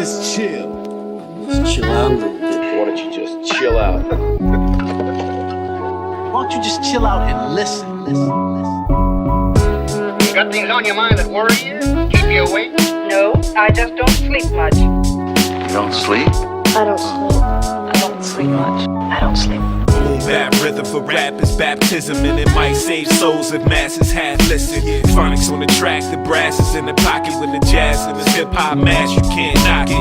just chill? Just chill out a little bit. Why don't you just chill out? Why don't you just chill out and listen? You got things on your mind that worry you? Keep you awake? No, I just don't sleep much. You don't sleep? I don't sleep. I don't sleep much. I don't sleep. Boom bap rhythm for rap is baptism, and it might save souls if masses had listened. Phoniks on the track, the brass is in the pocket with the jazz and this hip hop mash. You can't knock it,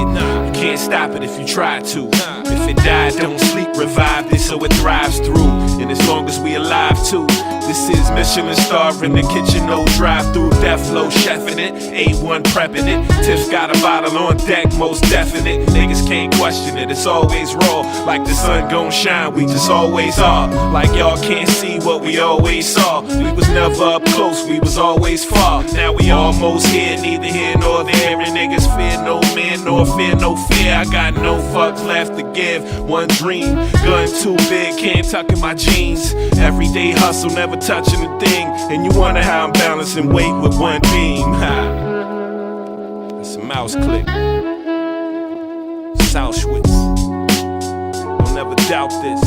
you can't stop it if you try to. If it died, don't sleep, revive it so it thrives through. And as long as we alive too, this is Michelin star in the kitchen, no drive-through. Dephlow chefing it, A1 prepping it. Tiff got a bottle on deck, most definite. Niggas can't question it, it's always raw. Like the sun gon' shine, we just always are. Like y'all can't see what we always saw. We was never up close, we was always far. Now we almost here, neither here nor there. And niggas fear no man, nor fear no fear. I got no fucks left to give. One dream, gun too big, can't tuck in my jeans. Everyday hustle, never touching a thing. And you wonder how I'm balancing weight with one beam. It's a mouse click. Southwitz. Don't ever doubt this.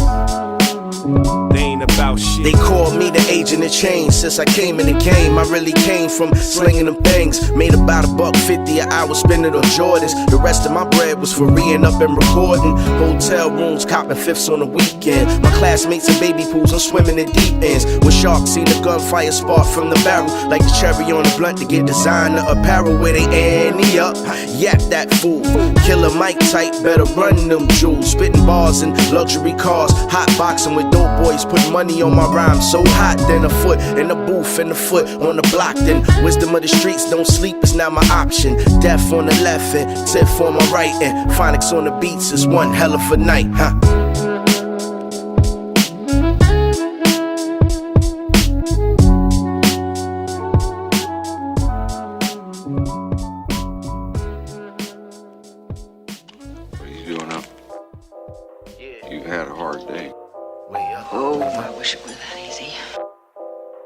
They ain't about shit. They call me the agent of change. Since I came in the game, I really came from slinging them things. Made about $1.50 an hour, spending on Jordans. The rest of my bread was for re-ing up and recording. Hotel rooms, copping fifths on the weekend. My classmates in baby pools, I'm swimming in deep ends. With sharks, seen the gunfire spark from the barrel. Like the cherry on the blunt to get designer apparel. Where they ante up, yap that fool. Killer Mike type, better run them jewels. Spitting bars in luxury cars, hot boxing with dope boys. Put money on my rhyme, so hot. Then a foot in the booth and a foot on the block. Then wisdom of the streets, don't sleep is now my option. Death on the left and Tiff on my right. And Phoniks on the beats is one hell of a night, huh? What are you doing up? You've had a hard day. Way up. Oh, I wish it were that easy.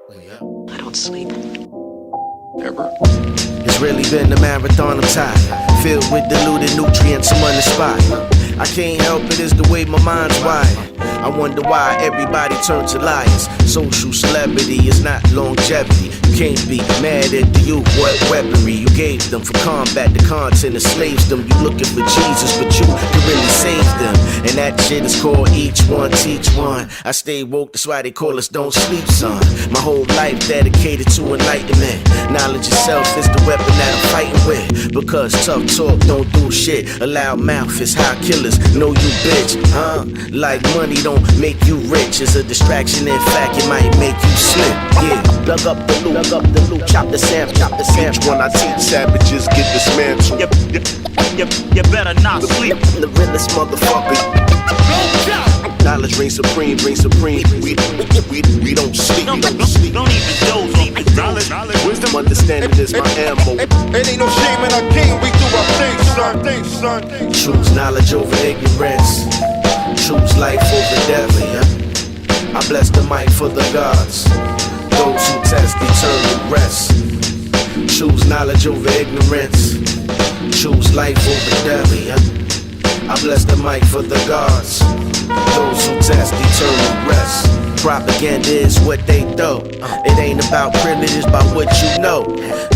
Way up. I don't sleep. Ever? It's really been a marathon, I'm tired. Filled with diluted nutrients, I'm on the spot. I can't help it, it's the way my mind's wired. I wonder why everybody turns to liars. Social celebrity is not longevity. You can't be mad at the youth, what weaponry you gave them for combat. The content enslaves them. You looking for Jesus, but you can really save them. And that shit is called each one, teach one. I stay woke, that's why they call us don't sleep, son. My whole life dedicated to enlightenment. Knowledge itself is the weapon that I'm fighting with. Because tough talk don't do shit. A loud mouth is how killers know you bitch, huh? Like money don't make you rich. It's a distraction, in fact it might make you slip. Yeah, plug up the loop, chop the Sam. Each one I teach savages get dismantled. You better not sleep. The realest motherfucker. Knowledge reigns supreme. We don't sleep. Don't even doze on me. Knowledge, wisdom, understanding is my ammo. It ain't no shame in our king, we do our things, son. Choose knowledge over ignorance. Choose life over death, yeah. I bless the mic for the gods. Those who test eternal rest. Choose knowledge over ignorance. Choose life over death, yeah. I bless the mic for the gods. Those who test eternal rest. Propaganda is what they throw. It ain't about privilege, it's about what you know.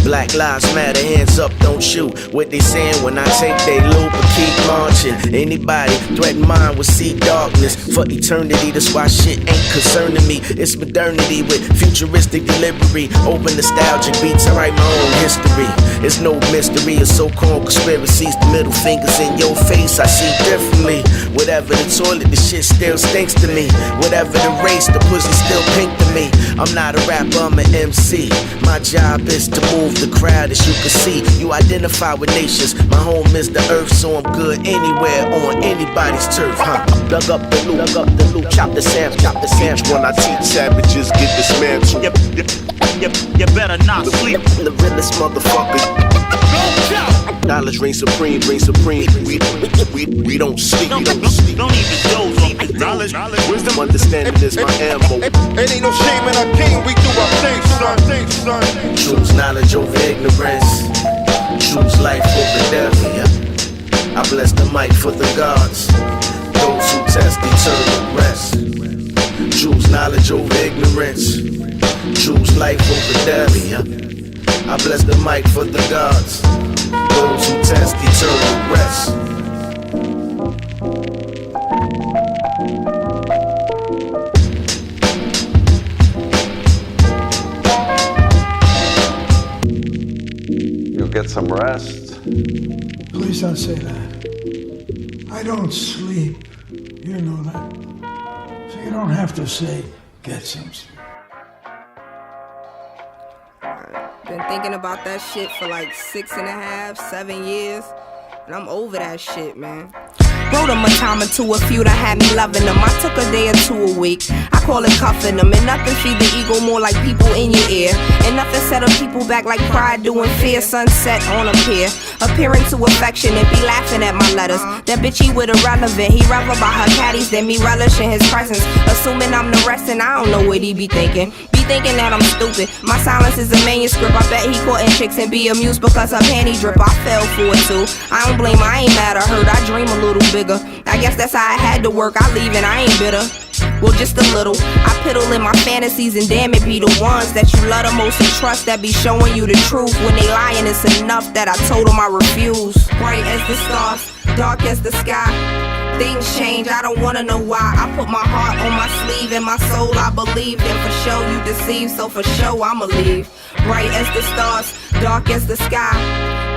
Black lives matter, hands up, don't shoot. What they saying when I take they loop and keep launching. Anybody threaten mine will see darkness for eternity. That's why shit ain't concerning me. It's modernity with futuristic delivery. Open nostalgic beats, I write my own history. It's no mystery of so-called conspiracies. The middle fingers in your face, I see differently. Whatever the toilet, the shit still stinks to me. Whatever the race, the pussy still pink to me. I'm not a rapper, I'm an MC. My job is to move the crowd, as you can see. You identify with nations. My home is the earth, so I'm good anywhere on anybody's turf, huh? Plug up the loop, chop the Sam. Each one I teach savages get dismantled. You better not sleep. The realest motherfucker. Knowledge reigns supreme. We don't sleep. Don't even doze on me. Knowledge, wisdom, understanding is my ammo. It ain't no shame in our king, we do our things, son. Choose knowledge over ignorance. Choose life over death, yeah. I bless the mic for the gods. Those who test eternal rest. Choose knowledge over ignorance. Choose life over death. I bless the mic for the gods. Those who test eternal rest. You'll get some rest. Please don't say that. I don't sleep. You know that. So you don't have to say, get some sleep. Been thinking about that shit for like 6.5, 7 years. And I'm over that shit, man. Wrote them a time or two, a few that had me loving them. I took a day or two a week, I call it cuffing them. And nothing feed the ego more like people in your ear. And nothing set up people back like pride doing fear. Sunset on a pier, appearing to affection and be laughing at my letters. That bitch he with irrelevant, he revel by her caddies, then me relishing his presence. Assuming I'm the rest and I don't know what he be thinking. Thinking that I'm stupid. My silence is a manuscript. I bet he courting chicks and be amused because her panty drip. I fell for it too. I don't blame her, I ain't mad, I heard I dream a little bigger. I guess that's how I had to work. I leave and I ain't bitter. Well, just a little. I piddle in my fantasies and damn it be the ones that you love the most and trust that be showing you the truth. When they lying, it's enough that I told them I refuse. Bright as the stars, dark as the sky. Things change, I don't wanna know why. I put my heart on my sleeve and my soul I believe. And for sure you deceive, so for sure I'ma leave. Bright as the stars, dark as the sky.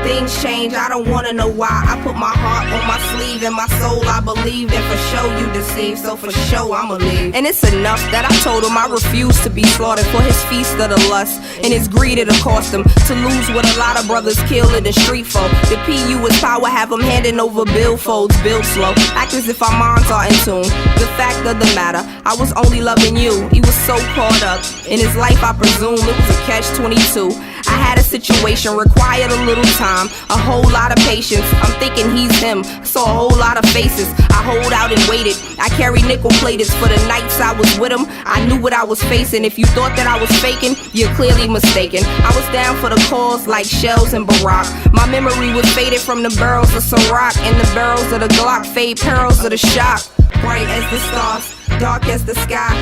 Things change, I don't wanna know why. I put my heart on my sleeve and my soul I believe. And for sure you deceive, so for sure I'ma leave. And it's enough that I told him I refuse to be slaughtered for his feast of the lust. And his greed it'll cost him to lose what a lot of brothers kill in the street for. The PU is power, have him handing over billfolds, build slow. Act as if our minds are in tune. The fact of the matter, I was only loving you. He was so caught up in his life, I presume it was a catch-22. I had a situation, required a little time, a whole lot of patience. I'm thinking he's him, saw a whole lot of faces. I hold out and waited. I carried nickel platers for the nights I was with him. I knew what I was facing. If you thought that I was faking, you're clearly mistaken. I was down for the cause like shells and Barack. My memory was faded from the barrels of Ciroc and the barrels of the Glock, fade perils of the shock. Bright as the stars, dark as the sky.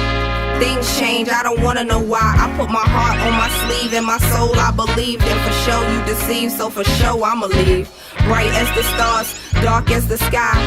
Things change, I don't wanna know why. I put my heart on my sleeve and my soul I believe. And for sure you deceive, so for sure I'ma leave. Bright as the stars, dark as the sky.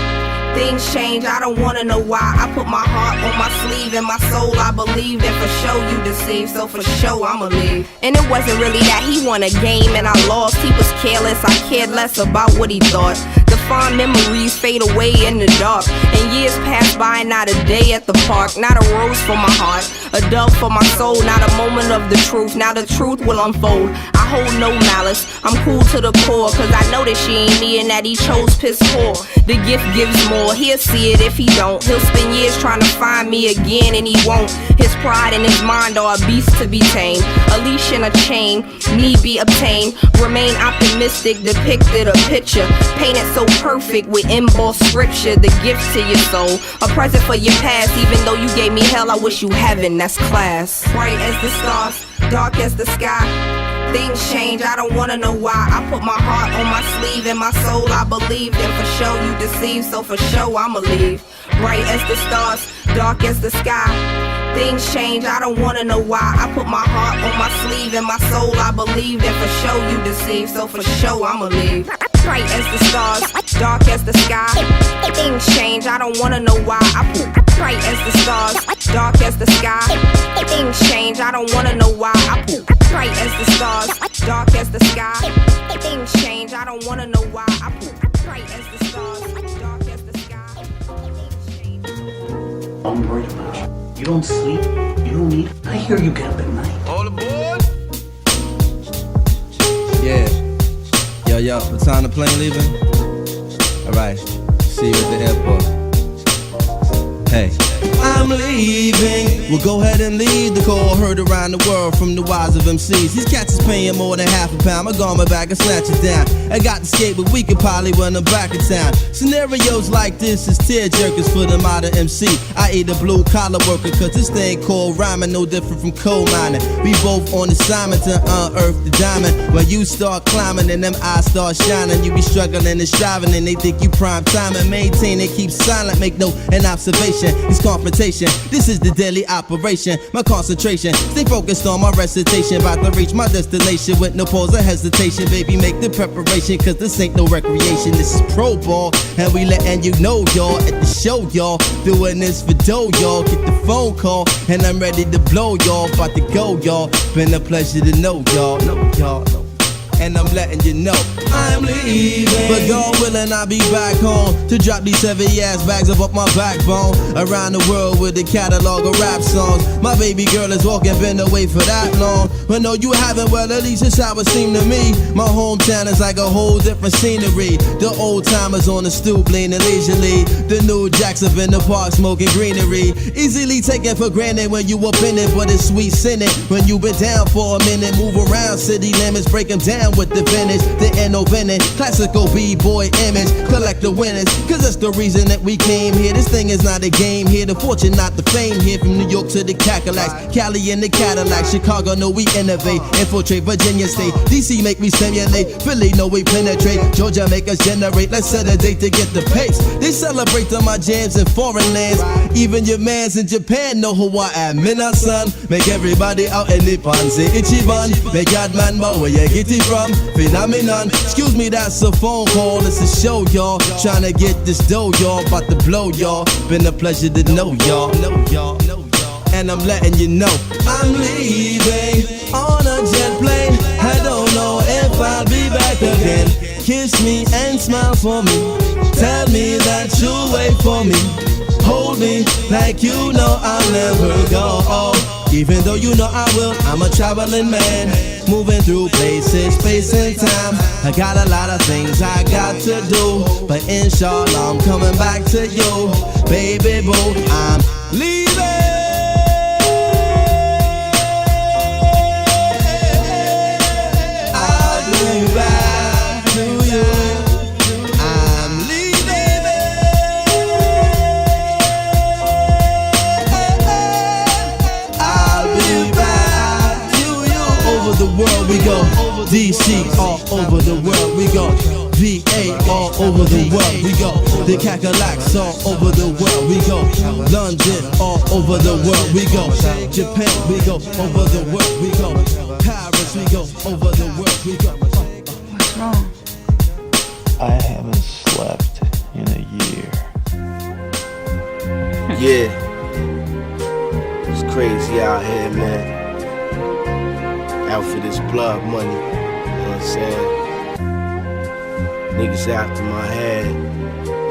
Things change, I don't wanna know why. I put my heart on my sleeve and my soul I believe. And for sure you deceive, so for sure I'ma leave. And it wasn't really that he won a game and I lost. He was careless, I cared less about what he thought. The fond memories fade away in the dark. And years pass by, not a day at the park. Not a rose for my heart, a dove for my soul. Not a moment of the truth, now the truth will unfold. I hold no malice, I'm cool to the core. Cause I know that she ain't me and that he chose piss poor. The gift gives more, he'll see it if he don't. He'll spend years trying to find me again and he won't. His pride and his mind are a beast to be tamed. A leash and a chain, need be obtained. Remain optimistic, depicted a picture painted so perfect with embossed scripture. The gift to your soul, a present for your past. Even though you gave me hell, I wish you heaven, that's class. Bright as the stars, dark as the sky. Things change, I don't wanna know why. I put my heart on my sleeve and my soul I believe. And for sure you deceive, so for sure I'ma leave. Bright as the stars, dark as the sky. Things change, I don't wanna know why. I put my heart on my sleeve and my soul I believe. And for sure you deceive, so for sure I'ma leave. Bright as the stars, dark as the sky. Things change, I don't wanna know why. I put bright as the stars, dark as the sky. Things change, I don't wanna know why. I put bright as the stars, dark as the sky. Things change, I don't wanna know why. I put bright as the stars, dark as the sky. I'm worried about you. You don't sleep, you don't eat. I hear you get up at night. All aboard! Yeah. Yo, what time the plane leaving? Alright, see you at the airport. Hey. I'm leaving. Well, go ahead and leave the call heard around the world from the wise of MCs. These cats is paying more than half a pound. My garment back and snatch it down. I got the skate, but we can probably run them back in town. Scenarios like this is tear jerkers for the modern MC. I eat a blue collar worker, cause this thing called rhyming no different from coal mining. We both on assignment to unearth the diamond. When you start climbing and them eyes start shining, you be struggling and striving and they think you prime time and maintain it. Keep silent, make no an observation. It's confrontation. This is the daily operation. My concentration, stay focused on my recitation. About to reach my destination with no pause or hesitation. Baby, make the preparation, cause this ain't no recreation. This is pro ball, and we letting you know, y'all, at the show, y'all. Doing this for dough, y'all. Get the phone call, and I'm ready to blow, y'all. About to go, y'all. Been a pleasure to know, y'all. And I'm letting you know I'm leaving. But God willing, I'll be back home to drop these heavy ass bags up my backbone. Around the world with a catalog of rap songs. My baby girl is walking, been away for that long. But no, you haven't, well, at least it's how it seemed to me. My hometown is like a whole different scenery. The old timers on the stoop leaning leisurely. The new jacks up in the park smoking greenery. Easily taken for granted when you up in it, but it's sweet sinning when you been down for a minute. Move around city limits, break them down with the vintage, the innovative, classical b-boy image, collect the winners, cause that's the reason that we came here. This thing is not a game here, the fortune, not the fame here. From New York to the Cadillacs, Cali and the Cadillac, Chicago, know we innovate, infiltrate Virginia State, DC make me stimulate, Philly, know we penetrate, Georgia make us generate, let's set a date to get the pace. They celebrate on my jams in foreign lands, even your mans in Japan know who I am. Minasan, make everybody out in Nippon say Ichiban, make God man, but where you get it from? Phenomenon, excuse me, that's a phone call, it's a show, y'all. Tryna get this dough, y'all, about to blow, y'all. Been a pleasure to know, y'all. And I'm letting you know I'm leaving on a jet plane. I don't know if I'll be back again. Kiss me and smile for me. Tell me that you'll wait for me. Hold me like you know I'll never go. Even though you know I will, I'm a traveling man, moving through places, space and time. I got a lot of things I got to do, but inshallah I'm coming back to you, baby boo. I'm leaving. I'll be back to you. The world we go, DC all over the world we go, VA all over the world we go, the Cadillacs all over the world we go, London all over the world we go, Japan we go, over the world we go, Paris we go, over the world we go. What's wrong? I haven't slept in a year. Yeah, it's crazy out here, man. Out for this blood money, you know what I'm saying? Niggas after my head,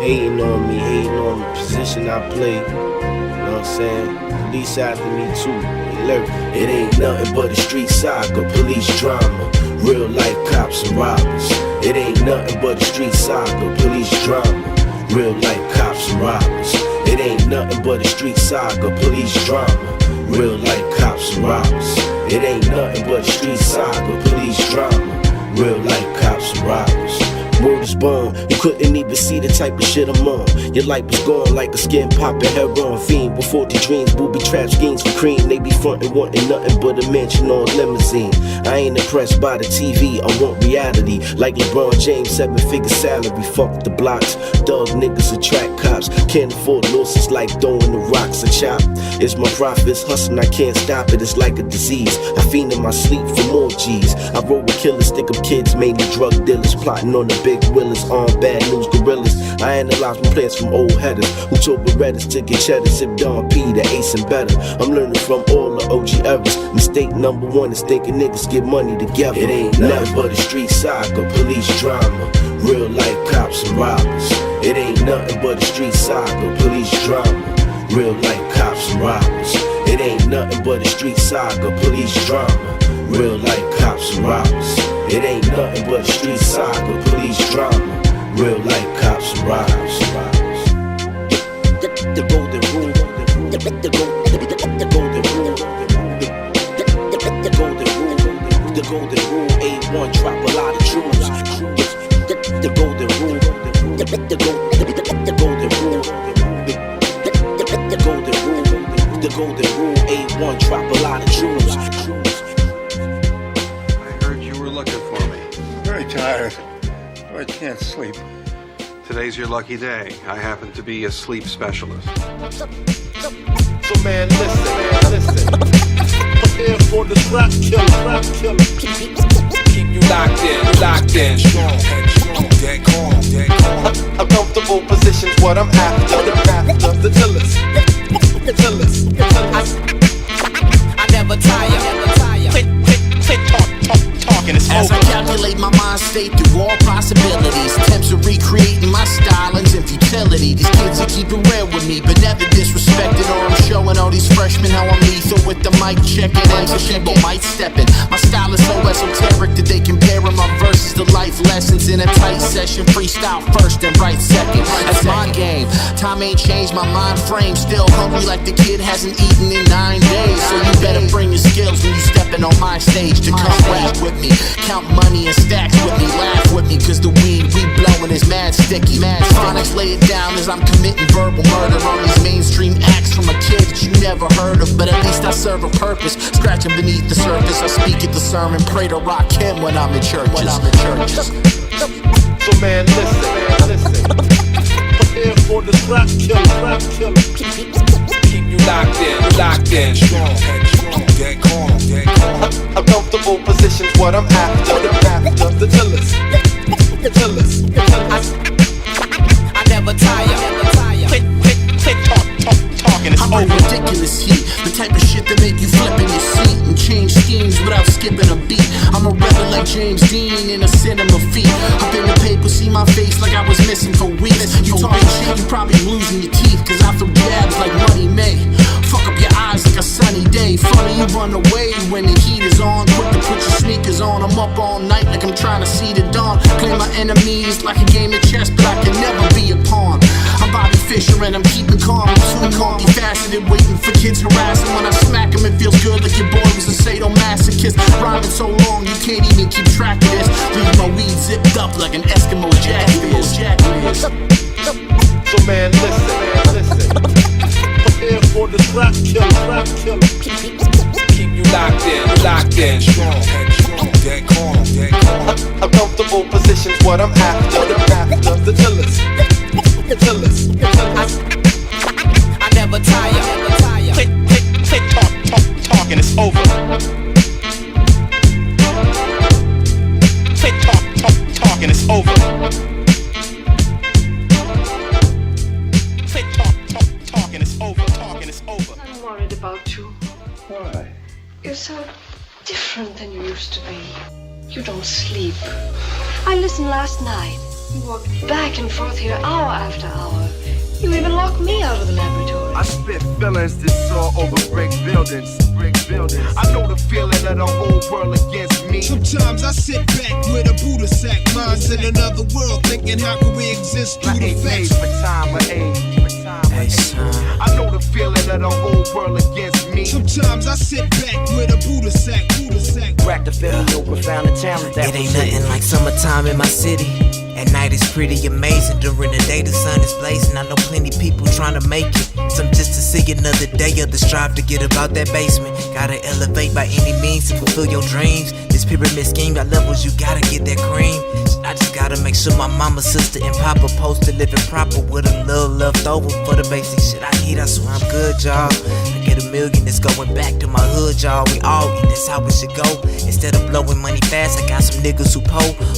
hating on me, hating on the position I play, you know what I'm saying? Police after me too, they lurk. It ain't nothing but a street saga, police drama, real life cops and robbers. It ain't nothing but a street saga, police drama, real life cops and robbers. It ain't nothing but a street saga, police drama, real life cops and robbers. It ain't nothing but a street saga, police drama, real life cops and robbers. Word is born, you couldn't even see the type of shit I'm on. Your life was gone like a skin poppin' heroin fiend. With 40 dreams, booby trap schemes for cream. They be frontin' wantin' nothing but a mansion or a limousine. I ain't impressed by the TV, I want reality. Like LeBron James, 7-figure salary. Fuck the blocks, dog niggas attract cops. Can't afford losses like throwing the rocks a chop. It's my profits, hustling, I can't stop it. It's like a disease, I fiend in my sleep for more G's. I roll with killers, stick up kids, mainly drug dealers. Plotting on the big willas, on bad news gorillas. I analyze my plans from old headers who told Berettas to get cheddar, sip Don P, the ace and better. I'm learning from all the OG eras. Mistake number one is thinking niggas get money together. It ain't nothing but a street saga, police drama, real life cops and robbers. It ain't nothing but a street saga, police drama, real life cops and robbers. It ain't nothing but a street saga, police drama, real life cops and robbers. It ain't nothing but a street saga, police drama, real life cops and robbers. The golden rule, the The golden rule, A1, drop a lot of jewels. I heard you were looking for me. Very tired. I can't sleep. Today's your lucky day. I happen to be a sleep specialist. So man, listen. Prepare for the trap killer. Keep you locked in. Strong, dead calm. Uncomfortable positions, what I'm after. The illest. I never tire. Quit talking. It's As over. I calculate my mind state through all possibilities, attempts of recreating my stylings and futility. These kids are keeping real with me, but never disrespected. Or I'm showing all these freshmen how I'm lethal with the mic checking. And so people might step in. My style is so esoteric that they comparing my verses to life lessons in a tight session. Freestyle first and right second. That's my game. Time ain't changed my mind frame. Still hungry like the kid hasn't eaten in 9 days. So you better bring your skills when you stepping on my stage to come rap with me. Count money and stacks with me, laugh with me, cause the weed we blowing is mad sticky. Phoniks lay it down as I'm committing verbal murder on these mainstream acts from a kid that you never heard of. But at least I serve a purpose, scratching beneath the surface. I speak at the sermon, pray to rock him when I'm in churches. So man, listen. Prepare for the trap killer. Keep you locked in. Strong, dead calm. Uncomfortable positions, what I'm after. The illest. I never tire. Quit talking. It's I bring over. ridiculous heat, the type of shit that make you flip in your seat and change schemes without skipping a beat. I'm a rebel like James Dean in a cinema feat. Up in the paper, see my face like I was missing for weeks. You talking shit, you probably losing your teeth, cause I throw jabs like Money May. Fuck up your eyes like a sunny day. Funny you run away when the heat is on. Quick to put your sneakers on. I'm up all night like I'm trying to see the dawn. Play my enemies like a game of chess, but I can never be a pawn. I'm Bobby Fischer and I'm keeping calm. I'm too multifaceted, waiting for kids harassing. When I smack them, it feels good like your boy was a sadomasochist. Rhyming so long you can't even keep track of this. Leave my weed zipped up like an Eskimo jacket is. So man, listen. Prepare for the trap killer. Keep you locked in. Strong, dead calm. Uncomfortable positions, what I'm after. The illest. I never tire. Quit talking. It's over. Quit talking. It's over. Quit talking. It's over. I'm worried about you. Why? You're so different than you used to be. You don't sleep. I listened last night. You walked back and forth here hour after hour. You even locked me out of the laboratory. I spit feelings that soar over brick buildings. I know the feeling of the whole world against me. Sometimes I sit back with a Buddha sack, minds in another world, thinking how can we exist through the ain't made facts. for time or age. I know the feeling of the whole world against me. Sometimes I sit back with a Buddha sack. Crack the feel profound and talent that It ain't nothing like summertime in my city. At night it's pretty amazing. During the day the sun is blazing. I know plenty people trying to make it. Some just to see another day, others strive to get about that basement. Gotta elevate by any means to fulfill your dreams. This pyramid scheme got levels, you gotta get that cream. I just gotta make sure my mama, sister, and papa posted living proper with a little left over for the basic shit I need. I swear I'm good, y'all. I get $1 million, it's going back to my hood, y'all. We all eat, that's how it should go. Instead of blowing money fast, I got some niggas who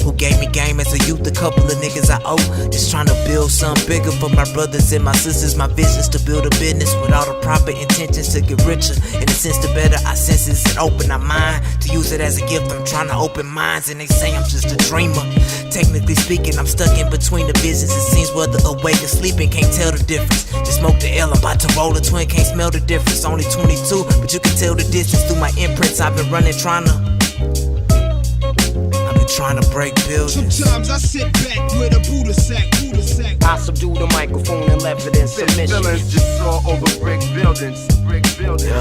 who gave me game as a youth. A couple of niggas I owe. Just trying to build something bigger for my brothers and my sisters. My vision's to build a business with all the proper intentions to get richer. In a sense, to better our senses and open our mind. To use it as a gift, I'm trying to open minds. And they say I'm just a dreamer. Technically speaking, I'm stuck in between the visions. It seems whether awake or sleeping, can't tell the difference. Just smoke the L, I'm about to roll a twin, can't smell the difference. Only 22, but you can tell the distance through my imprints. I've been running, trying to break buildings. Sometimes I sit back with a Buddha sack. I subdue the microphone and left it in submission. Feelings just soar over brick buildings. buildings.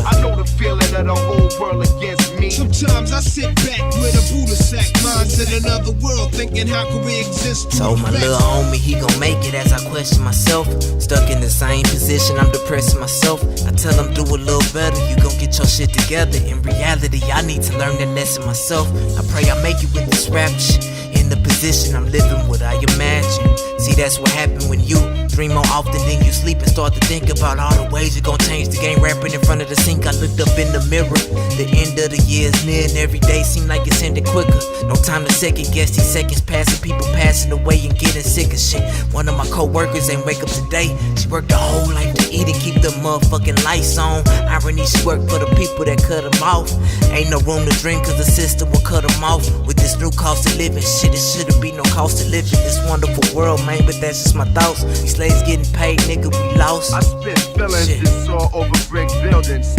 I know the feeling of the whole world against me. Sometimes I sit back with a Buddha sack, minds in another world, thinking how can we exist? Told my little homie he gon' make it as I question myself. Stuck in the same position, I'm depressing myself. I tell him do a little better, you gon' get your shit together. In reality, I need to learn that lesson myself. I pray I make it with this rap shit. In the position I'm living what I imagine. See, that's what happened when you dream more often than you sleep and start to think about all the ways you're gonna change the game. Rapping in front of the sink, I looked up in the mirror. The end of the year is near and every day seem like it's ending quicker. No time to second guess these seconds passing, people passing away and getting sick of shit. One of my co-workers ain't wake up today. She worked her whole life to eat and keep the motherfucking lights on. Irony, she worked for the people that cut them off. Ain't no room to drink cause the system will cut them off. With this new cost of living shit, it shouldn't be no cost of living. This wonderful world, man, but that's just my thoughts. These slaves getting paid, nigga, we lost. I spit feelings just saw over brick buildings.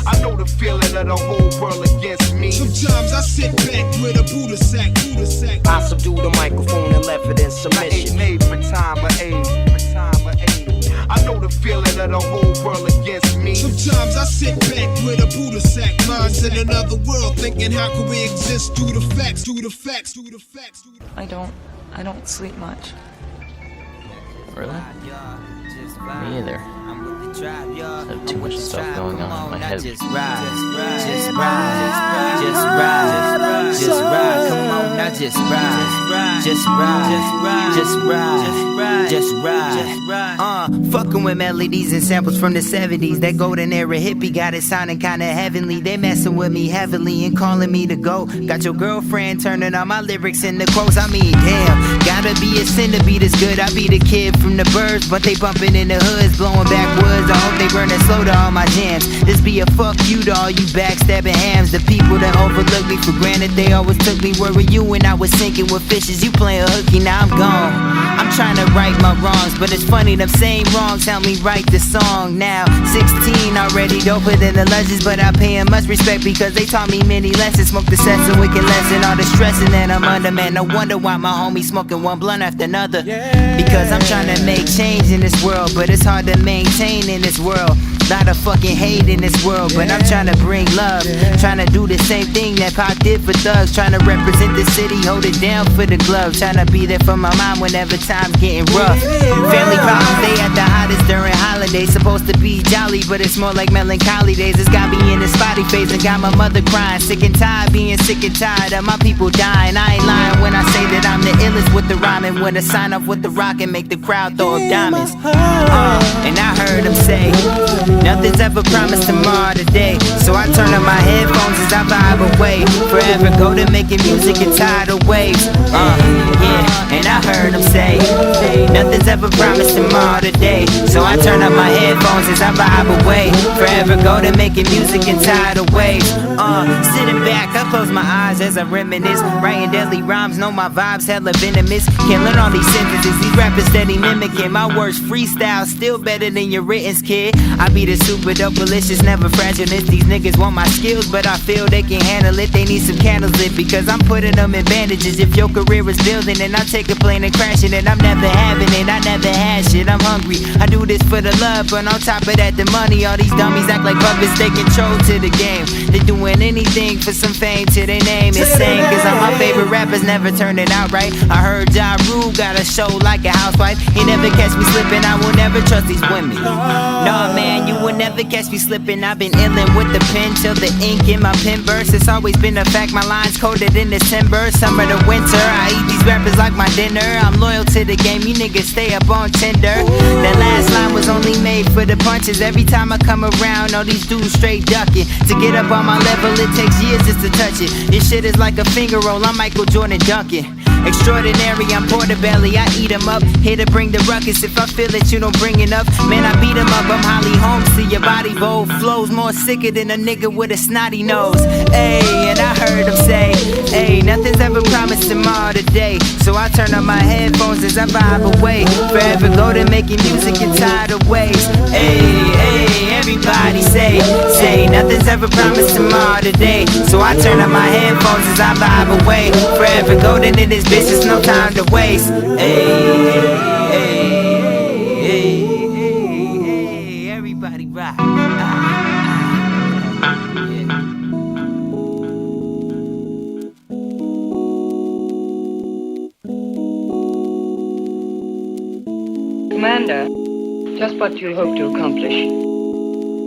I know the feeling of the whole world against me. Sometimes I sit back with a Buddha sack. I subdue the microphone and left it in submission. I ain't made for time or age. I know the feeling of the whole world against me. Sometimes I sit back with a Buddha sack, minds in another world, thinking how can we exist through the facts. I don't sleep much. Really? Me either. I have too much stuff going on in my head. Just ride. Come on, now just ride. Fucking with melodies and samples from the 70s. That golden era hippie got it sounding kinda heavenly. They messing with me heavily and calling me to go. Got your girlfriend turning on my lyrics and the quotes. I mean, damn, gotta be a sin to be this good. I be the kid from the birds, but they bumping in the hoods, blowing backwoods. I hope they burning slow to all my jams. This be a fuck you to all you backstabbing hams. The people that overlook me for granted, they always took me. Where were you when I was sinking with fishes? You playing hooky, now I'm gone. I'm trying to right my wrongs, but it's funny, them same wrongs help me write the song. Now 16, already doper than the legends, but I pay them much respect because they taught me many lessons. Smoke the sets and wicked lesson, all the stressing that I'm under, man. No wonder why my homie smoking one blunt after another. Because I'm trying to make change in this world, but it's hard to maintain in this world. Lot of fucking hate in this world, but I'm trying to bring love. Trying to do the same thing that Pop did for thugs. Trying to represent the city, hold it down for the glove. Trying to be there for my mom whenever time's getting rough. Family problems, they at the hottest during holidays. Supposed to be jolly, but it's more like melancholy days. It's got me in a spotty phase and got my mother crying. Sick and tired, being sick and tired of my people dying. I ain't lying when I say that I'm the illest with the rhyming. When I sign up with the rock and make the crowd throw up diamonds. And I heard him say, nothing's ever promised tomorrow today. So I turn on my headphones as I vibe away. Forever go to making music and tidal waves. Yeah, and I heard him say, nothing's ever promised tomorrow today. So I turn on my headphones as I vibe away. Forever go to making music and tidal waves. Sitting back, I close my eyes as I reminisce. Writing deadly rhymes, know my vibes hella venomous. Can't learn all these sentences, these rappers steady mimicking. My words freestyle, still better than your writtens, kid. I be the super dope, malicious, never fragilist. These niggas want my skills, but I feel they can handle it. They need some candles lit because I'm putting them in bandages. If your career is building and I take a plane and crashing it, I'm never having it, I never had shit. I'm hungry, I do this for the love, but on top of that the money. All these dummies act like puppets, they control to the game. They doing anything for some fame to their name. Insane, cause all my favorite rappers never turn it out right. I heard Ja Rule got a show like a housewife. He never catch me slipping, I will never trust these women. Nah man, you will never catch me slipping. I've been illin' with the pen till the ink in my pen bursts. It's always been a fact, my lines coded in December. Summer to winter, I eat these rappers like my dinner. I'm loyal to the game, you niggas stay up on Tinder. That last line was only made for the punches. Every time I come around, all these dudes straight ducking. To get up on my level, it takes years just to touch it. This shit is like a finger roll, I'm Michael Jordan dunking. Extraordinary, I'm Portobello, I eat 'em up. Here to bring the ruckus, if I feel that you don't bring enough, man, I beat 'em up. I'm Holly Holmes, see your body roll. Flows more sicker than a nigga with a snotty nose. Ayy, and I heard him say, ayy, nothing's ever promised tomorrow today. So I turn on my headphones as I vibe away. Forever go to making music in tidal waves. Ayy, ayy, everybody say nothing's ever promised tomorrow today. So I turn on my headphones as I vibe away. Forever golden in this business, no time to waste. Ayy, ayy, ayy, ayy, ayy, everybody. everybody rock. Commander, just what do you hope to accomplish?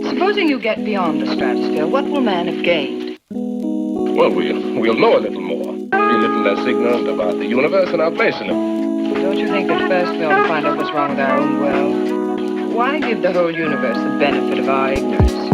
Supposing you get beyond the stratosphere, what will man have gained? Well, we'll know a little more. Be a little less ignorant about the universe and our place in it. Don't you think that first we ought to find out what's wrong with our own world? Why give the whole universe the benefit of our ignorance?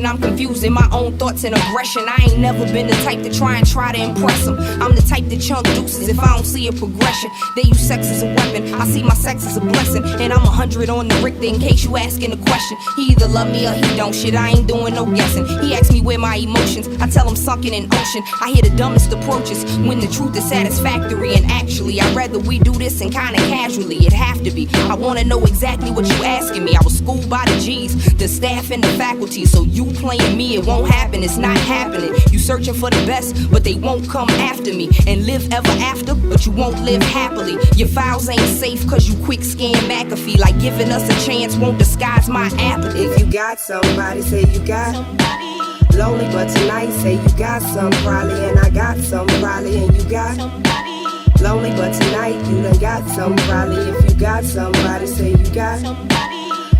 I'm confusing my own thoughts and aggression. I ain't never been the type to try to impress them. I'm the type to chunk deuces if I don't see a progression. They use sex as a weapon, I see my sex as a blessing. And I'm 100 on the Richter in case you asking a question. He either love me or he don't, shit, I ain't doing no guessing. He asks me where my emotions, I tell him sunken in ocean. I hear the dumbest approaches when the truth is satisfactory. And actually, I'd rather we do this and kinda casually. It'd have to be, I wanna know exactly what you asking me. I was schooled by the G's, the staff and the faculty. So you playing me, it won't happen, it's not happening. You searching for the best, but they won't come after me. And live ever after, but you won't live happily. Your files ain't safe cause you quick scan McAfee. Like giving us a chance won't disguise my apathy. If you got somebody, say you got somebody. Lonely but tonight, say you got some probably. And I got some probably, and you got somebody. Lonely but tonight, you done got some probably. If you got somebody, say you got somebody.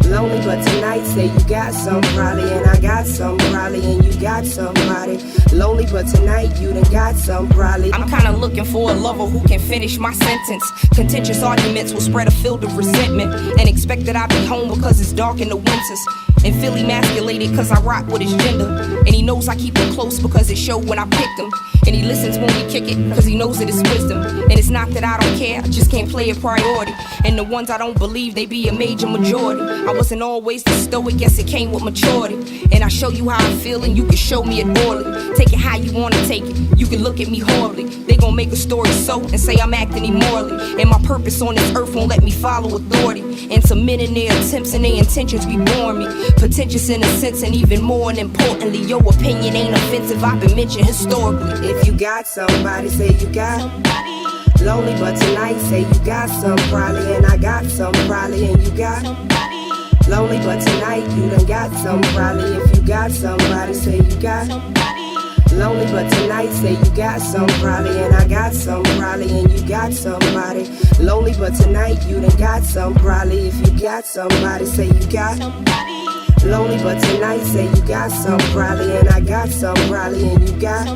Lonely, but tonight say you got some probably, and I got some probably, and you got somebody. Lonely, but tonight you done got some probably. I'm kinda looking for a lover who can finish my sentence. Contentious arguments will spread a field of resentment, and expect that I be home because it's dark in the winters. And feel emasculated cause I rock with his gender. And he knows I keep him close because it showed when I picked him. And he listens when we kick it cause he knows that it's wisdom. And it's not that I don't care, I just can't play a priority. And the ones I don't believe, they be a major majority. I wasn't always the stoic, guess it came with maturity. And I show you how I feel and you can show me it orally. Take it how you wanna take it, you can look at me horribly. They gon' make a story so and say I'm acting immorally. And my purpose on this earth won't let me follow authority. And some men in their attempts and their intentions be boring me. Pretentious in a sense, and even more and importantly, your opinion ain't offensive, I've been mentioned historically. If you got somebody, say you got lonely, but tonight say you got some probably, and I got some probably, and you got lonely, but tonight you done got some probably. If you got somebody, say you got lonely, but tonight say you got some probably, and I got some probably, and you got somebody. Lonely, but tonight you done got some probably. If you got somebody, say you got lonely, but tonight say you got some probably, and I got some probably, and you got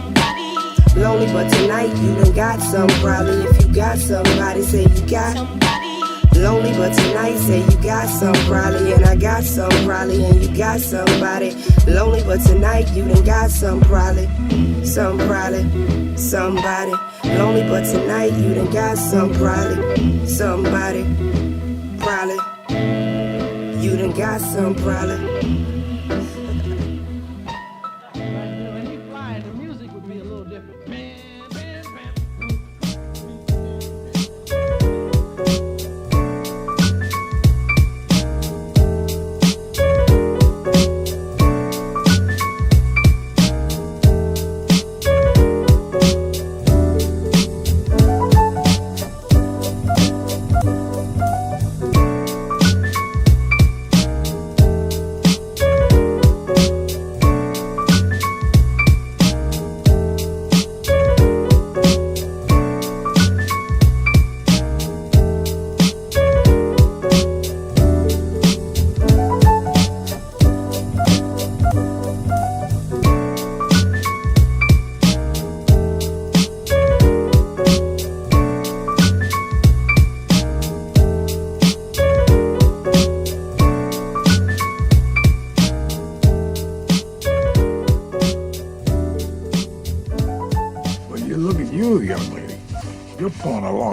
lonely, but tonight you done got some probably. If you got somebody, say you got lonely, but tonight say you got some probably, and I got some probably, and you got somebody. Lonely, but tonight you done got some probably, somebody. Lonely, but tonight you done got some probably, somebody, probably. You done got some probably.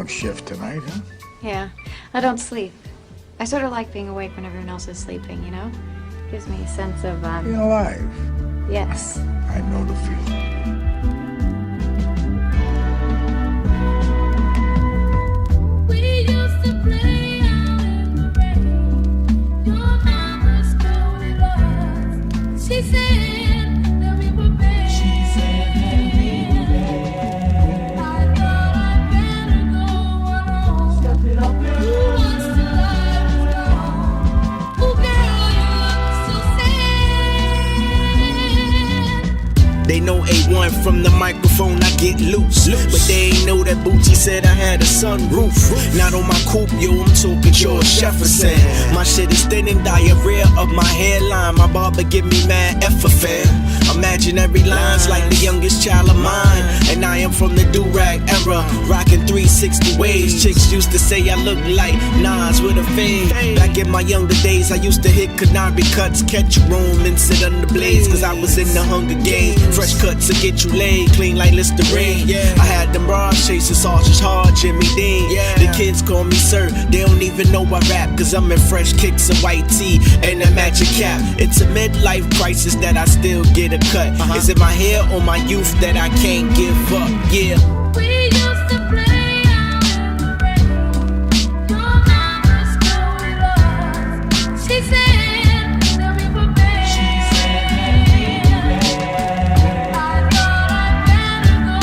Shift tonight, huh? Yeah, I don't sleep. I sort of like being awake when everyone else is sleeping, you know? Gives me a sense of, Being alive. Yes. I know the feeling. She said that we were bad. She said that we were bad. I thought I'd better go alone. Step it up, girl. Once the light was gone. Oh, girl, you look so sad. They know A1 from the microphone, I get loose. But they ain't know that Boochie said I had a sunroof. Not on my coupe, yo, I'm talking George Jefferson. My shit is thin and diarrhea of my hairline. My barber give me mad F affair. Imaginary lines like the youngest child of mine. And I am from the do-rag era, rocking 360 waves. Chicks used to say I look like Nas with a fade. Back in my younger days, I used to hit Canary cuts, catch a room and sit under blaze. Cause I was in the Hunger Games. Fresh cuts to get you laid, clean like Listerine. I had them bras chasing sausage hard, Jimmy Dean. The kids call me sir, they don't even know I rap. Cause I'm in fresh kicks, a white tee, and a magic cap. It's a midlife crisis that I still get a cut. Is it my hair or my youth that I can't give up? Yeah. We used to play out in the rain. Your mama's told us. She said that we were bad. She said that we were bad. I thought I'd better go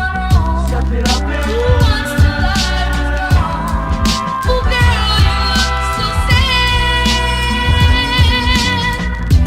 alone. Step it up, girl. Once the light was gone. Oh, girl, you look so sad.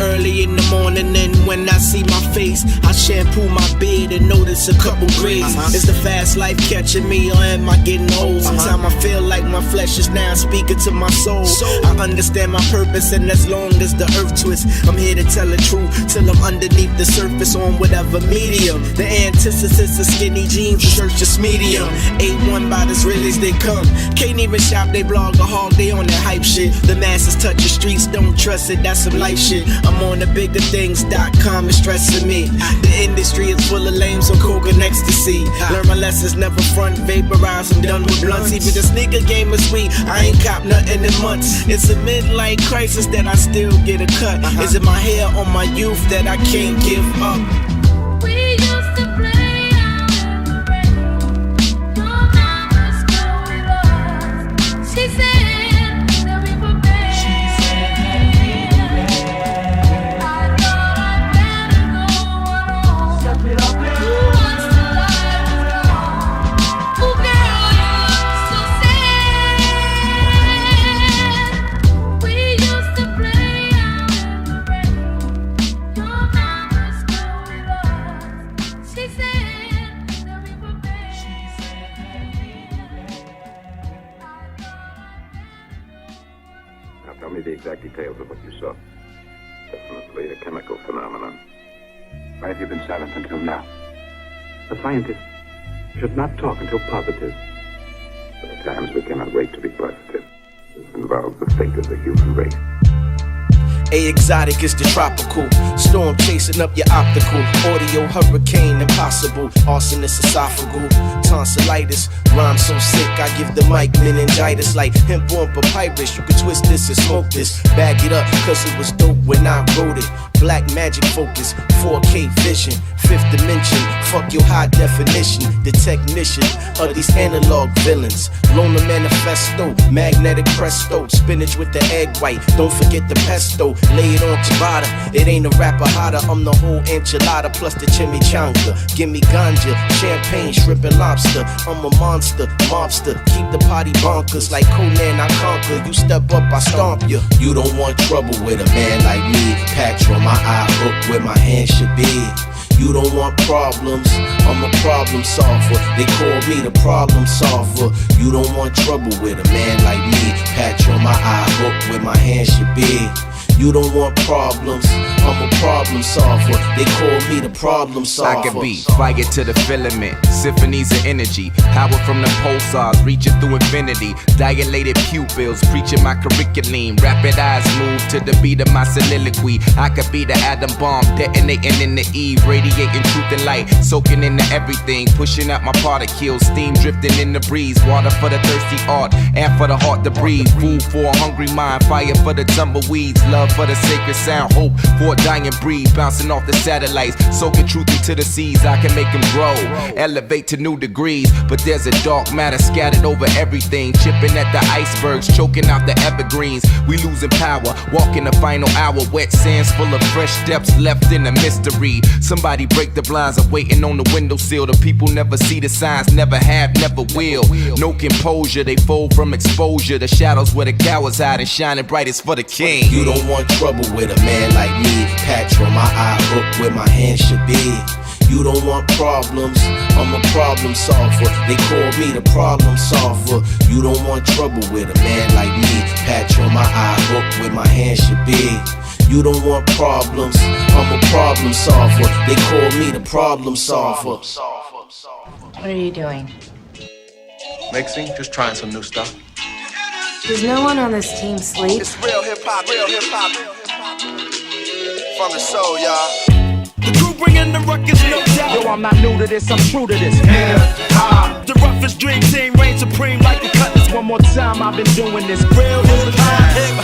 Early in the morning and when I see my face, I shampoo my beard and notice just a couple grades. Is the fast life catching me, or am I getting old? Sometimes I feel like my flesh is now speaking to my soul. I understand my purpose, and as long as the earth twists, I'm here to tell the truth till I'm underneath the surface on whatever medium. The antithesis of skinny jeans, the church just medium. A1 about as real as they come. Can't even shop, they blog or hog, they on that hype shit. The masses touch the streets, don't trust it, that's some life shit. I'm on the bigger things.com, it's stressing me. The industry is full of lames on coke and ecstasy. Learn my lessons, never front, vaporize, I'm done with blunts. Even the sneaker game is sweet, I ain't cop nothing in months. It's a midlife crisis that I still get a cut. Is it my hair or my youth that I can't give up? We used to play out in the rain. Your mama's go with us. She said that we were bad. I thought I'd better go on. Step it up, once the light was gone. Oh girl, you look so sad. We used to play out in the rain. Your mama's go with us. She said that we were bad. Now tell me the exact details of what you saw. Definitely a chemical phenomenon. Why have you been silent until now? A scientist should not talk until positive. But at times we cannot wait to be positive. This involves the fate of the human race. A exotic is the tropical. Storm chasing up your optical. Audio hurricane impossible. Arsonist esophageal. Tonsillitis. Rhyme so sick I give the mic meningitis. Like hemp on papyrus. You can twist this and smoke this. Bag it up cause it was dope when I wrote it. Black magic focus. 4K vision. Fifth dimension. Fuck your high definition. The technician of these analog villains. Loner manifesto. Magnetic presto. Spinach with the egg white. Don't forget the pesto. Lay it on ciabatta. It ain't a rapper hotter. I'm the whole enchilada plus the chimichanga. Give me ganja, champagne, shrimp and lobster. I'm a monster, mobster. Keep the party bonkers like Conan I conquer. You step up, I stomp you. You don't want trouble with a man like me. Patch on my eye hook where my hand should be. You don't want problems, I'm a problem solver. They call me the problem solver. You don't want trouble with a man like me. Patch on my eye hook where my hand should be. You don't want problems, I'm a problem solver. They call me the problem solver. I can be fire to the filament, symphonies of energy. Power from the pulsars, reaching through infinity. Dilated pupils, preaching my curriculum. Rapid eyes move to the beat of my soliloquy. I could be the atom bomb, detonating in the eve. Radiating truth and light, soaking into everything. Pushing out my particles, steam drifting in the breeze. Water for the thirsty art, and for the heart to breathe. Food for a hungry mind, fire for the tumbleweeds. Love for the sacred sound, hope for a dying breed. Bouncing off the satellites, soaking truth into the seas. I can make them grow, elevate to new degrees. But there's a dark matter scattered over everything. Chipping at the icebergs, choking out the evergreens. We losing power, walking the final hour. Wet sands full of fresh steps left in a mystery. Somebody break the blinds, I'm waiting on the windowsill. The people never see the signs, never have, never will. No composure, they fold from exposure. The shadows where the cowards hide and shining brightest for the king. You don't want trouble with a man like me. Patch on my eye hook where my hand should be. You don't want problems, I'm a problem solver. They call me the problem solver. You don't want trouble with a man like me. Patch on my eye hook where my hand should be. You don't want problems, I'm a problem solver. They call me the problem solver. What are you doing? Mixing, just trying some new stuff. Does no one on this team sleep? It's real hip hop, from the soul, y'all. The crew bringing the ruckus, no doubt. Yo, I'm not new to this, I'm true to this. The roughest dream team reign supreme like the Cutlass. One more time, I've been doing this. Real hip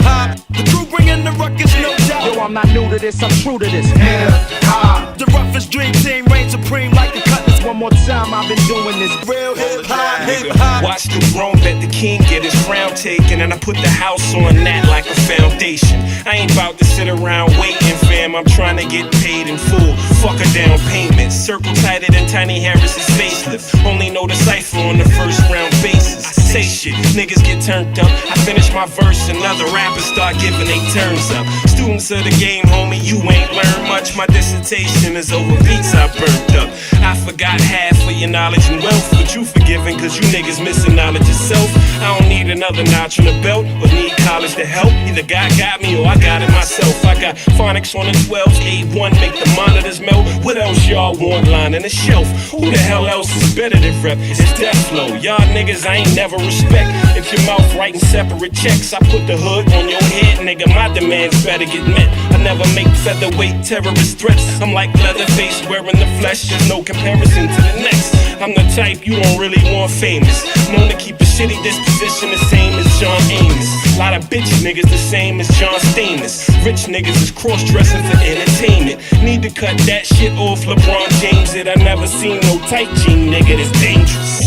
hop. The crew bringing the ruckus, no doubt. Yo, I'm not new to this, I'm true to this. The roughest dream team reign supreme like the Cutlass. One more time, I've been doing this. Real hip hop. Watch the throne, let the king get his crown taken, and I put the house on that like a foundation. I ain't about to sit around waiting, fam. I'm trying to get paid in full. Fuck a down payment. Circle tighter than Tiny Harris's facelift. Only know the cipher on the first round basis. I say shit shit. Niggas get turned up. I finish my verse, another rapper start giving they turns up. Students of the game, homie, you ain't learned much. My dissertation is over beats I burnt up. I forgot half of your knowledge and wealth, but you forgiven cause you niggas missing knowledge yourself. I don't need another notch on the belt, or need college to help. Either God got me or I got it myself. I got phonics on the 12s, A1 make the monitors melt. What else y'all want lining the shelf? Who the hell else is better than rep? It's Dephlow. Y'all niggas I ain't never respect. If your mouth writing separate checks, I put the hood on your head, nigga. My demands better get met. I never make featherweight terrorist threats. I'm like Leatherface wearing the flesh. There's no comparison to the next. I'm the type you don't really want famous. Known to keep a shitty disposition the same as John Amos. Lot of bitch niggas the same as John Stamos. Rich niggas is cross-dressing for entertainment. Need to cut that shit off LeBron James. It I never seen no tight jean nigga that's dangerous.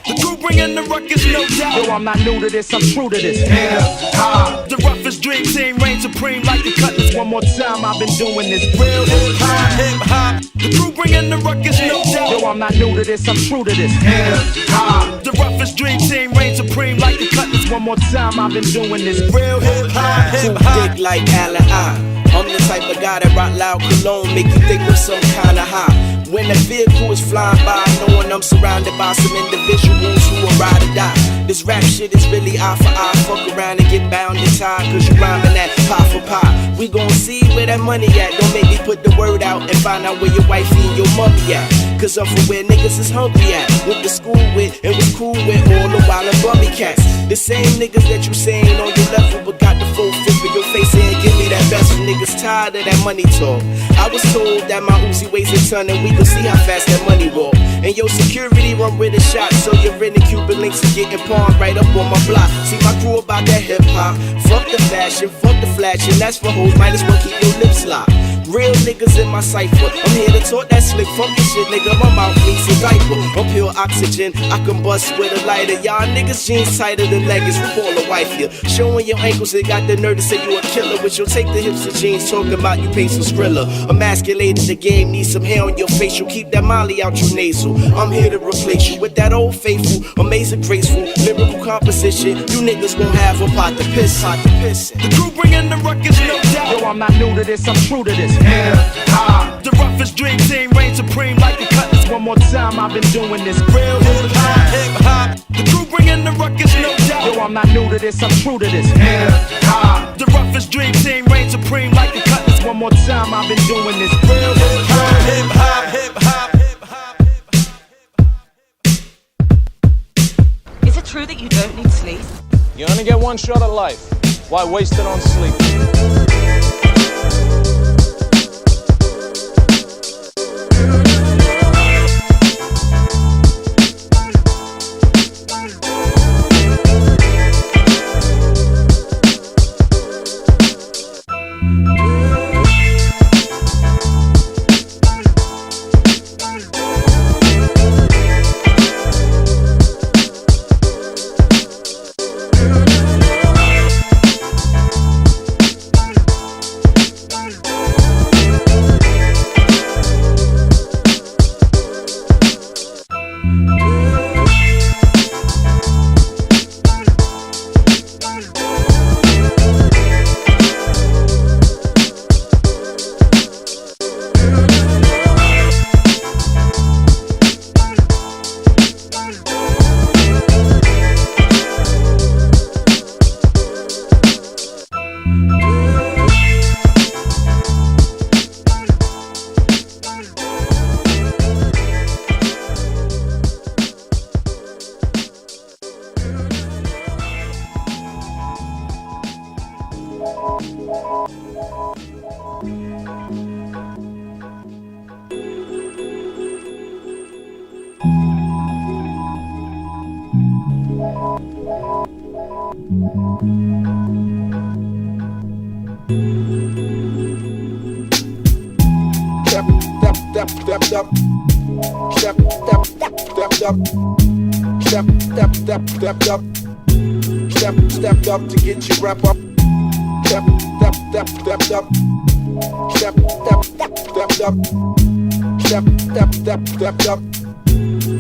The crew bringing the ruckus, no doubt. Yo, I'm not new to this, I'm true to this. Hip-hop. The roughest dream team reign supreme like the Cutlass. One more time, I've been doing this. Real hip-hop, hip-hop. The crew bringing the ruckus, no doubt. Yo, I'm not new to this, I'm true to this. Hip-hop. The roughest dream team reign supreme like the Cutlass. One more time, I've been doing this. Real hip-hop, hip-hop. Too thick like Allen I'm the type of guy that rock loud cologne, make you think of some kind of high. When the vehicle is flying by, knowing I'm surrounded by some individuals who will ride or die. This rap shit is really eye for eye. Fuck around and get bound and tied, cause you rhyming that pie for pie. We gon' see where that money at. Don't make me put the word out and find out where your wifey and your mommy at. Cause I'm from where niggas is hungry at. Went to school with and was cool with all the wild and bummy cats. The same niggas that you saying on your level, but got the full fifth of your face and give me that best. Niggas tired of that money talk. I was told that my Uzi weighs a ton and we gon' see how fast that money roll. And your security run with a shot, so your rented Cuban links are getting pawned right up on my block. See my crew about that hip hop. Fuck the fashion, fuck the flashing. That's for hoes, might as well keep your lips locked. Real niggas in my cipher. I'm here to talk that slick funky shit, nigga. My mouth needs a diaper. I'm pure oxygen, I can bust with a lighter. Y'all niggas jeans tighter than leggings. We call a wife here. Showing your ankles, they got the nerve to say you a killer. But you'll take the hips of jeans, talking about you pay some Skrilla. Emasculated the game, need some hair on your face. You'll keep that molly out your nasal. I'm here to replace you with that old faithful, amazing, graceful, lyrical composition. You niggas won't have a pot to piss. The crew bringing the ruckus, no doubt. Yo, I'm not new to this, I'm true to this. Hip-hop. The roughest dream team reign supreme like the Cutlass. One more time, I've been doing this. Real hip-hop, hip-hop. The crew bringing the ruckus, no doubt. Yo, I'm not new to this, I'm true to this. Hip-hop. The roughest dream team reign supreme like the Cutlass. One more time, I've been doing this. Real hip-hop, hip-hop, hip-hop. Is it true that you don't need sleep? You only get one shot at life. Why waste it on sleep? Stepped up to get you wrap up. Stepped up. Stepped up.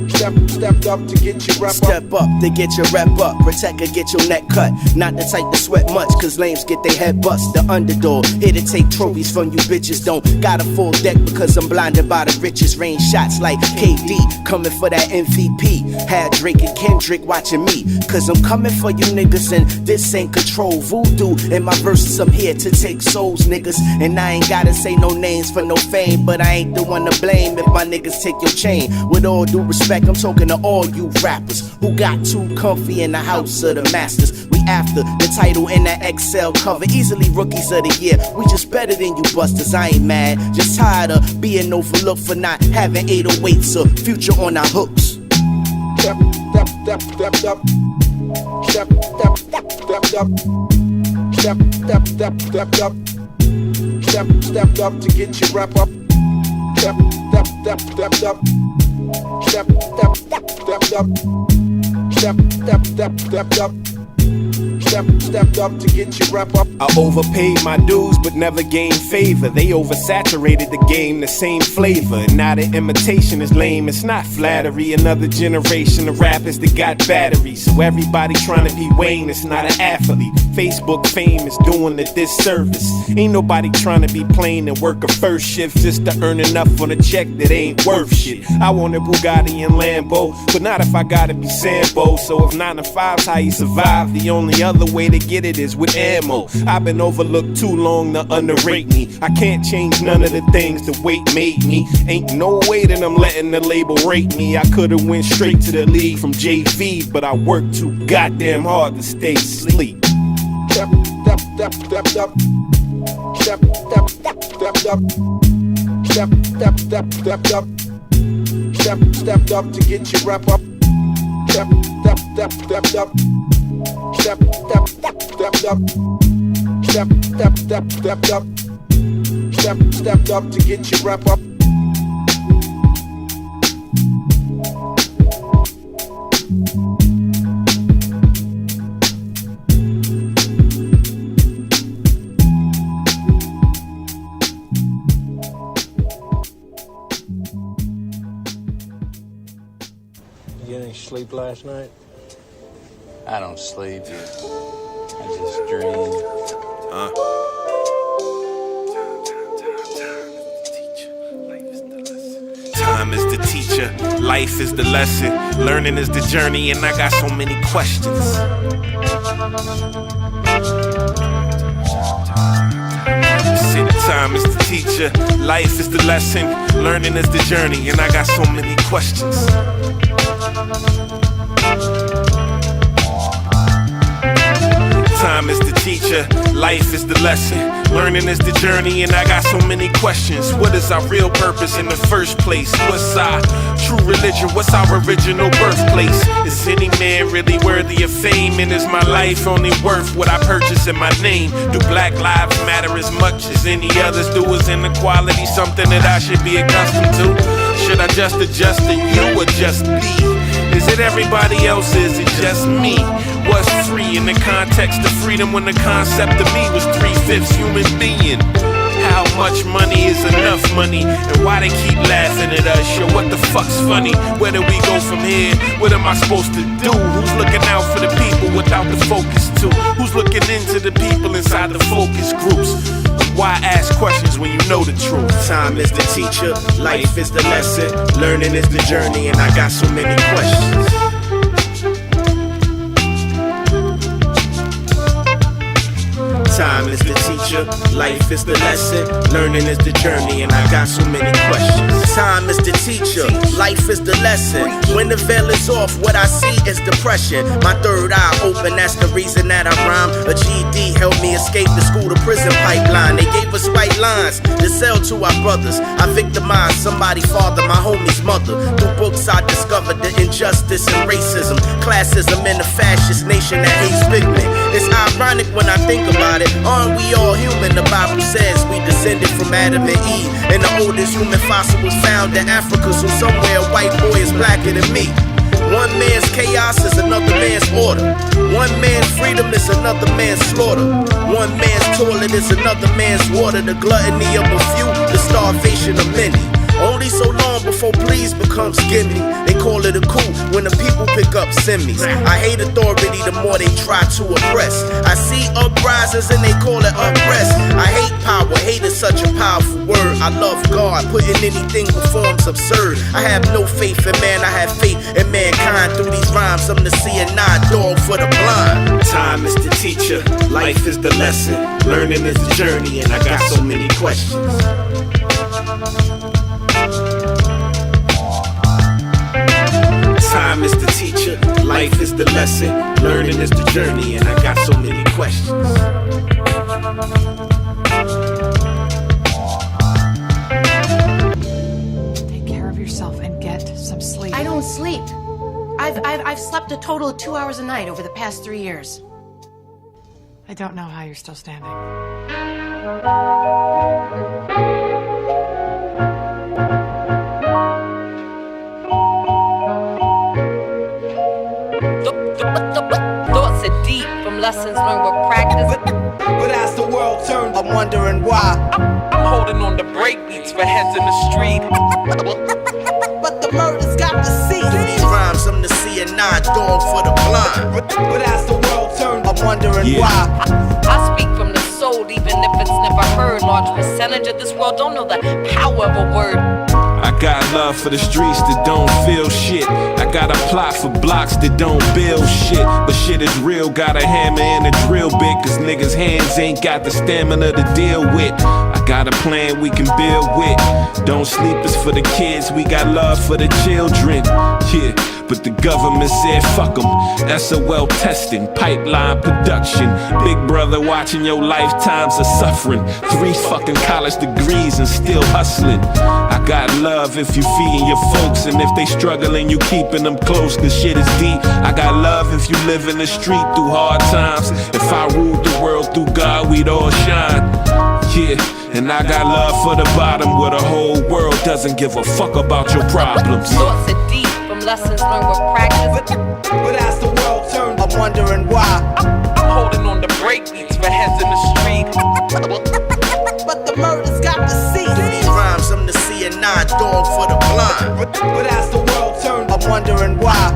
Stepped Stepped up to get your rep up. Step up to get your rep up. Protect or get your neck cut. Not the type to sweat much, cause lames get their head bust. The underdog, here to take trophies from you bitches. Don't got a full deck because I'm blinded by the riches. Rain shots like KD, coming for that MVP. Had Drake and Kendrick watching me, cause I'm coming for you niggas. And this ain't control voodoo. In my verses, I'm here to take souls, niggas. And I ain't gotta say no names for no fame, but I ain't the one to blame if my niggas take your chain. With all due respect, I'm talking to all you rappers who got too comfy in the house of the masters. We after the title in that XL cover, easily rookies of the year. We just better than you busters, I ain't mad. Just tired of being overlooked for not having 808s or Future on our hooks. Step up. Step up to get your rep up. Step up. Stepped up to get your rep up. I overpaid my dues but never gained favor. They oversaturated the game, the same flavor. And now the imitation is lame, it's not flattery. Another generation of rappers that got batteries. So everybody trying to be Wayne, it's not an athlete. Facebook fame is doing a disservice. Ain't nobody trying to be plain and work a first shift just to earn enough on a check that ain't worth shit. I want a Bugatti and Lambo, but not if I gotta be Sambo. So if 9 to 5's how you survive, the only other way to get it is with ammo. I've been overlooked too long to underrate me. I can't change none of the things the weight made me. Ain't no way that I'm letting the label rate me. I could've went straight to the league from JV, but I worked too goddamn hard to stay asleep. Step up to get your rep up. Stepped up to get your rep up. You get any sleep last night? I don't sleep. I just dream. Time is the teacher, life is the lesson, learning is the journey, and I got so many questions. See, the time is the teacher, life is the lesson, learning is the journey, and I got so many questions. Time is the teacher, life is the lesson, learning is the journey, and I got so many questions. What is our real purpose in the first place? What's our true religion? What's our original birthplace? Is any man really worthy of fame? And is my life only worth what I purchase in my name? Do black lives matter as much as any others do? Is inequality something that I should be accustomed to? Should I just adjust to you or just be? Is it everybody else? Is it just me? What's free in the context of freedom when the concept of me was 3/5 human being? How much money is enough money? And why they keep laughing at us? Yo, what the fuck's funny? Where do we go from here? What am I supposed to do? Who's looking out for the people without the focus too? Who's looking into the people inside the focus groups? Why ask questions when you know the truth? Time is the teacher, life is the lesson, learning is the journey, and I got so many questions. Time is the teacher, life is the lesson, learning is the journey, and I got so many questions. Time is the teacher, life is the lesson. When the veil is off, what I see is depression. My third eye open, that's the reason that I rhyme. A GED helped me escape the school to prison pipeline. They gave us white lines to sell to our brothers. I victimized somebody father, my homie's mother. Through books I discovered the injustice and racism, classism in a fascist nation that hates pigment. It's ironic when I think about it. Aren't we all human? The Bible says we descended from Adam and Eve, and the oldest human fossil was found in Africa. So somewhere a white boy is blacker than me. One man's chaos is another man's order. One man's freedom is another man's slaughter. One man's toilet is another man's water. The gluttony of a few, the starvation of many. Only so long before please becomes gimme. They call it a coup when the people pick up semis. I hate authority the more they try to oppress. I see uprisings and they call it unrest. I hate power, hate is such a powerful word. I love God, putting anything before's absurd. I have no faith in man, I have faith in mankind. Through these rhymes, I'm the C&I dog for the blind. Time is the teacher, life is the lesson. Learning is the journey, and I got so many questions. Time is the teacher, life is the lesson. Learning is the journey, and I got so many questions. Take care of yourself and get some sleep. I don't sleep. I've slept a total of 2 hours a night over the past 3 years. I don't know how you're still standing. Thoughts are deep from lessons learned with practice. But as the world turns, I'm wondering why. I'm holding on to breakbeats for heads in the street. But the murder's got to cease. Through these rhymes, I'm the C&I dog for the blind. But as the world turns, I'm wondering why. I speak from the soul, even if it's never heard. Large percentage of this world don't know the power of a word. I got love for the streets that don't feel shit. I got a plot for blocks that don't build shit. But shit is real, got a hammer and a drill bit. Cause niggas' hands ain't got the stamina to deal with. I got a plan we can build with. Don't sleep is for the kids, we got love for the children. Yeah, but the government said fuck them. SOL testing, pipeline production. Big brother watching your lifetimes of suffering. 3 fucking college degrees and still hustling. I got love if you feeding your folks, and if they struggling, you keeping them close, cause shit is deep. I got love if you live in the street through hard times. If I ruled the world through God, we'd all shine. Yeah, and I got love for the bottom, where the whole world doesn't give a fuck about your problems. Thoughts are deep from lessons learned with practice. But as the world turns, I'm wondering why. I'm holding on to breakbeats for heads in the street. But the murder's got to cease. Through these rhymes, I'm the C&I dog for the blind. But as the world turns, I'm wondering why.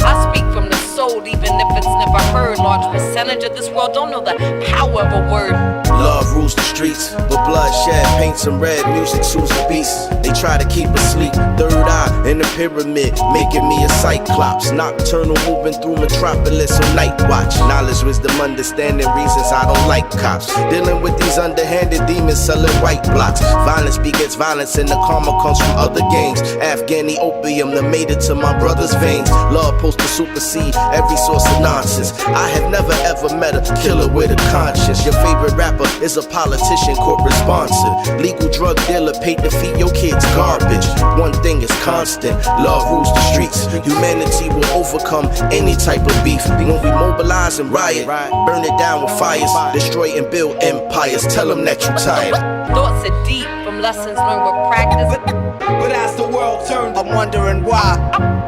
I speak from the soul, even if it's never heard. Large percentage of this world don't know the power of a word. Love rules the streets, but bloodshed paints them red. Music soothes the beasts. They try to keep us asleep. Third eye in the pyramid, making me a cyclops. Nocturnal moving through metropolis on night watch. Knowledge, wisdom, understanding reasons I don't like cops. Dealing with these underhanded demons selling white blocks. Violence begets violence, and the karma comes from other gangs. Afghani opium that made it to my brother's veins. Love supposed to supersede every source of nonsense. I have never ever met a killer with a conscience. Your favorite rapper is a politician, corporate sponsor. Legal drug dealer paid to feed your kids garbage. One thing is constant, love rules the streets. Humanity will overcome any type of beef. When we mobilize and riot, burn it down with fires, destroy and build empires. Tell them that you tired. Thoughts are deep from lessons learned with practice. But as the world turns, I'm wondering why.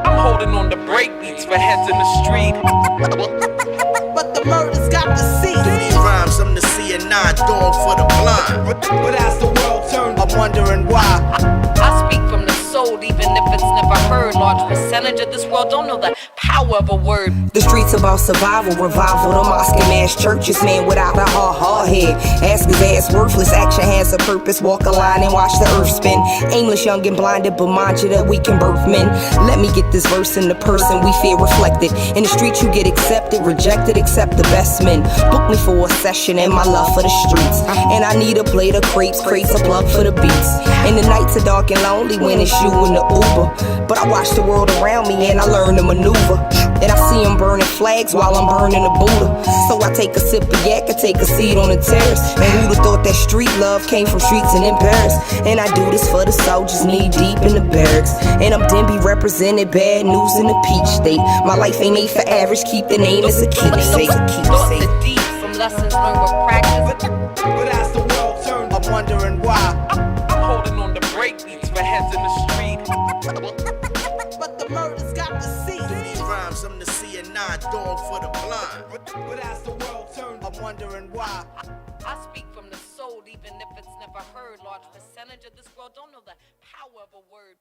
I'm holding on to breakbeats for heads in the street. But the murder's got to cease. Through these rhymes, I'm the C&I dog for the blind. But as the world turns, I'm wondering why. I speak from the soul, even if it's never heard. Large percentage of this world don't know the power of a word. The streets about survival, revival, the mosque and mass churches. Man without a hard head, ask his ass worthless. Action has a purpose, walk a line and watch the earth spin. Aimless, young and blinded, but mind you that we can birth men. Let me get this verse in the person we fear reflected. In the streets you get accepted, rejected, accept the best men. Book me for a session and my love for the streets. And I need a plate of crepes, crates of plug for the beats. And the nights are dark and lonely when it's you in the Uber. But I watch the world around me and I learn to maneuver. And I see them burning flags while I'm burning a Buddha. So I take a sip of yak and take a seat on the terrace. And who'da thought that street love came from streets and in Paris? And I do this for the soldiers knee deep in the barracks. And I'm Denby represented, bad news in the peach state. My life ain't made for average, keep the name as a keepsake. Thoughts are deep from lessons learned with practice. But as the world turns, I'm wondering why. I'm holding on to breakbeats for heads in the street. But the murder's got to cease. Through these rhymes, I'm the C&I dog for the blind. But as the world turns, I'm wondering why. I speak from the soul. sold, even if it's never heard. Large percentage of this world don't know the power of a word.